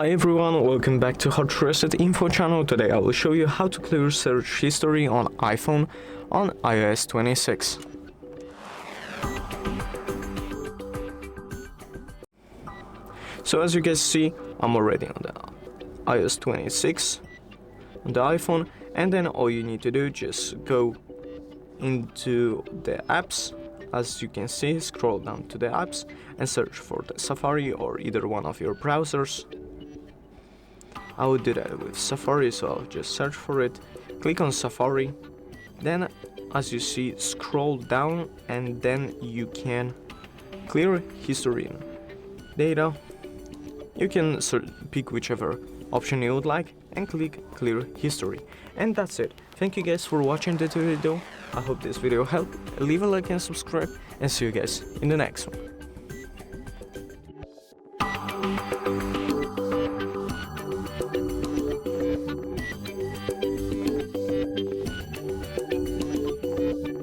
Hi everyone, welcome back to HardReset.Info channel. Today I will show you how to clear search history on iPhone on iOS 26. So as you guys see, I'm already on the iOS 26 on the iPhone, and then all you need to do, just go into the apps. As you can see, scroll down to the apps and search for the Safari or either one of your browsers. I would do that with Safari, so I'll just search for it, click on Safari, then as you see, scroll down, and then you can clear history and data. You can pick whichever option you would like and click clear history, and that's it. Thank you guys for watching this video. I hope this video helped. Leave a like and subscribe, and see you guys in the next one.